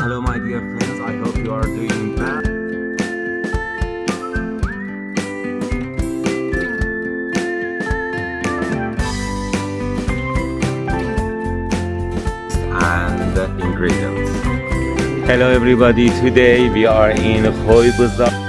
Hello my dear friends, I hope you are doing well. And the ingredients. Hello everybody, today we are in Khoy bazaar.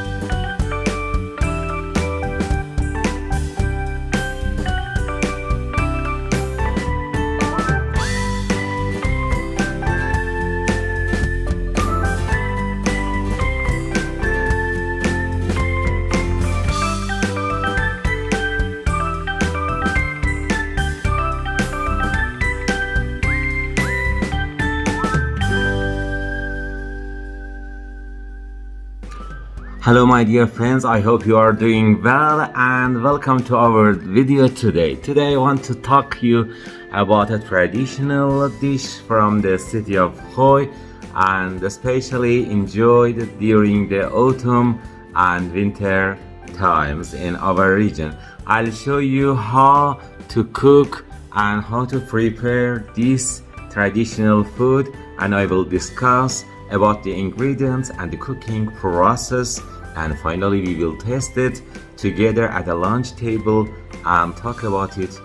Hello my dear friends, I hope you are doing well and welcome to our video today. Today I want to talk to you about a traditional dish from the city of Khoy and especially enjoyed during the autumn and winter times in our region. I'll show you how to cook and how to prepare this traditional food, and I will discuss about the ingredients and the cooking process, and finally we will taste it together at a lunch table and talk about it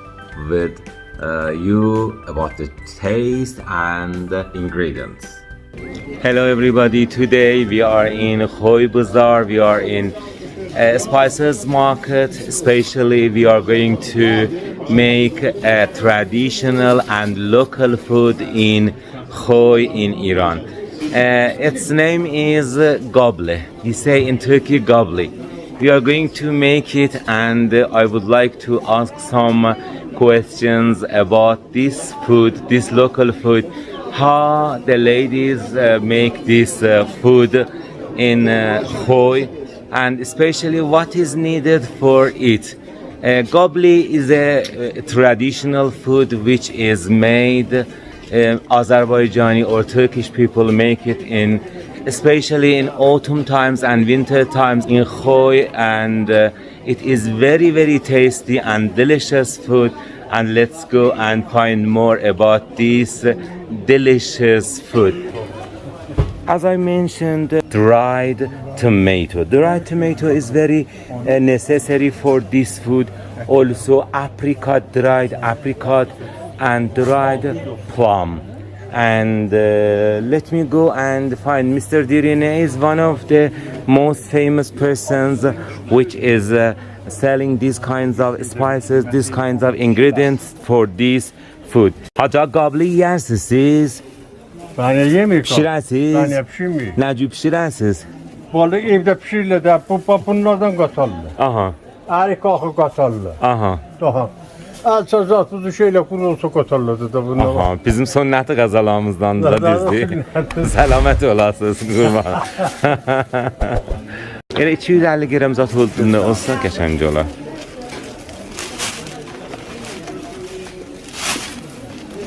with you about the taste and the ingredients. Hello everybody, today we are in Khoy bazaar. We are in spices market. Especially we are going to make a traditional and local food in Khoy in Iran. Its name is Gabli. We say in Turkey Gabli. We are going to make it, and I would like to ask some questions about this food, this local food, how the ladies make this food in Khoy, and especially what is needed for it. Gabli is a traditional food which is made Azerbaijani or Turkish people make it in, especially in autumn times and winter times in Khoy, and it is very tasty and delicious food. And let's go and find more about this delicious food. As I mentioned, dried tomato. Dried tomato is very necessary for this food. Also apricot, dried apricot, and dried plum. And let me go and find Mr. Dirine is one of the most famous persons which is selling these kinds of spices, these kinds of ingredients for this food. Hatta Gabli yersiniz siz? Ben yemiyorum. Pişirəsiz? Ben pişirmiyorum. Necə pişirəsiz? Vallahi evde pişirilir de bunlardan katarlı. Aha. Apricots katarlı. Aha. Daha. Alçazat bu şeyle kurulsa katarlıdır da bunu. Aha. Bizim sünnəti qazalarımızdan da düzdür. Səlamət olasınız qurban. Elə 250 qram zat olsa qəşəng olar.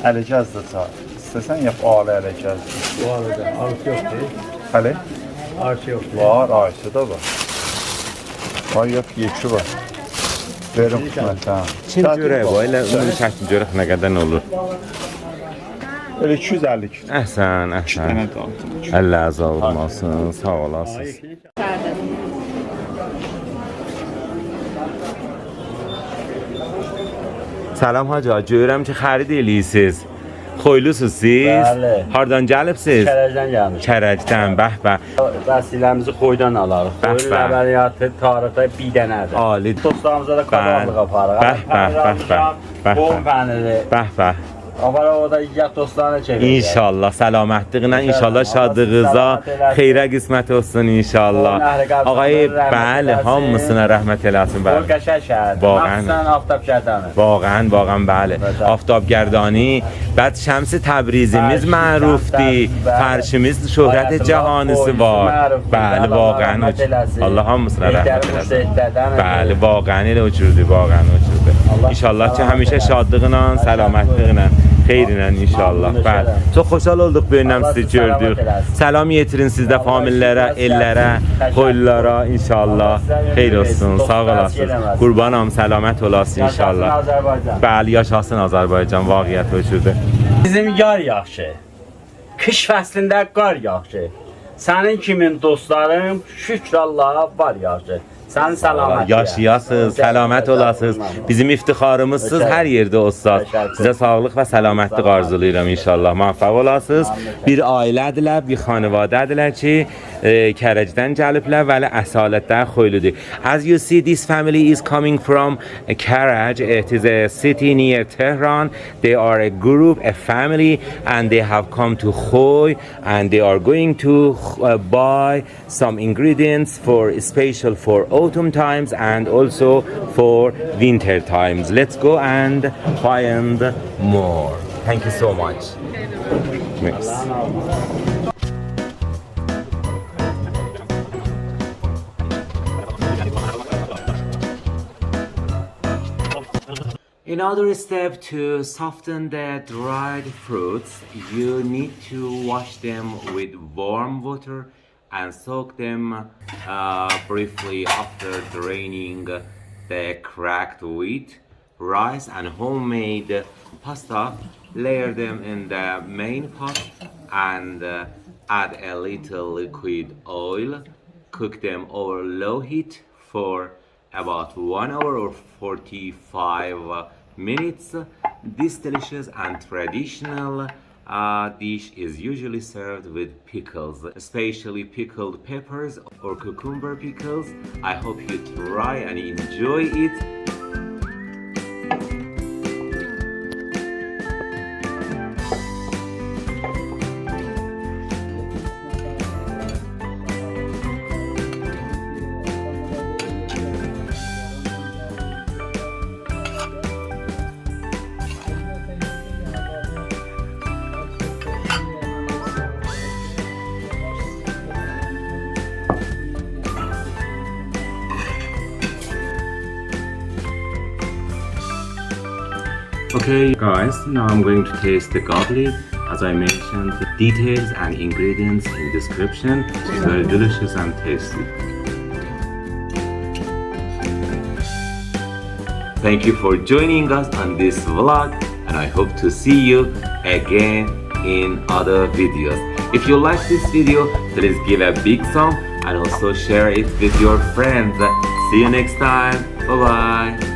Ələcəz də çağır. İstəsən yap alə ələcəz. Bu arada arısı yok değil. Hələ? Arısı yok değil. Var, ayısı da var. Ay yap, yekşi var. Verim xidmətə. Çin görək bu, elə ümumi şəkil görək nə qədər olur. Elə 250 kilo. Əhsən, əhsən. Dənə dağıtım. Əllə azal olmasın, sağ olasınız. Salam hacı, görürəm ki xərid eləyirsiniz. Xoylusuz siz? Bəli. Hardan gəlibsiz? Kərəcdən gəlmiş. Kərəcdən, bəh. Vəsiləmizi Khoydan alarıq. Khoyun əməliyyatı tarixdə bir dənədir. Ali. Dostlarımıza da qabarlıq aparıq. Bəh. Qoğum pəniri. Bəh. Aparaq o da yiyək dostlarına çevirək. İnşallah salamətliyinə, inşallah şadlığınıza, xeyrə qismət olsun inşallah. Ağayı, bəli, hamısına rəhmət eləsin, O bəli. qəşəng şəhərdir. Məxsusən aftab gərdəni. Vaqən bəli. Aftabgərdani, bəd Şəmsi Təbrizimiz mərufdir. Fərşimiz şöhrət cəhanisi var. Bəli, vaqən. Allah hamısına rəhmət eləsin. Bəli, vaqən elə uçurdu, vaqən uçurdu. İnşallah ki həmişə şadlığına, səlamətliğinə, xeyrinə inşallah. Bəli. Çox xoşhal olduq böyünəm sizi gördük. Salam yetirin siz də famillərə, ellərə, Khoylulara inşallah. Xeyr olsun, sağ olasınız. Qurbanam, səlamət olasın inşallah. Bəli, yaşasın Azərbaycan, vaqiət hökürdür. Bizim yar yaxşı. Kış fəslində qar yağışı. Sənin kimin dostlarım şükür Allaha var yağışı. Sən salamat. Yaşayasınız, selamet olasınız. Bizim iftixarımızsınız her yerde olsanız. Sizə sağlıq və selamətlік arzulayıram inşallah. Muvaffaq olasınız. Bir ailədirlər, bir xanavadədirlər ki, Kərəcdən gəliblər, vəli əsalətdən Khoyludur. As you see, this family is coming from Kərəc. It is a city near Tehran. They are a group, a family, and they have come to Khoy, and they are going to buy some ingredients for special for autumn times and also for winter times. Let's go and find more. Thank you so much. Mix. Another step to soften the dried fruits, you need to wash them with warm water and soak them briefly after draining the cracked wheat, rice and homemade pasta. Layer them in the main pot and add a little liquid oil. Cook them over low heat for about 1 hour or 45 minutes. This delicious and traditional dish is usually served with pickles, especially pickled peppers or cucumber pickles. I hope you try and enjoy it. Okay guys, now I'm going to taste the gobli. As I mentioned, the details and ingredients in description. It's very delicious and tasty. Thank you for joining us on this vlog, and I hope to see you again in other videos. If you like this video, please give a big thumb and also share it with your friends. See you next time. Bye bye.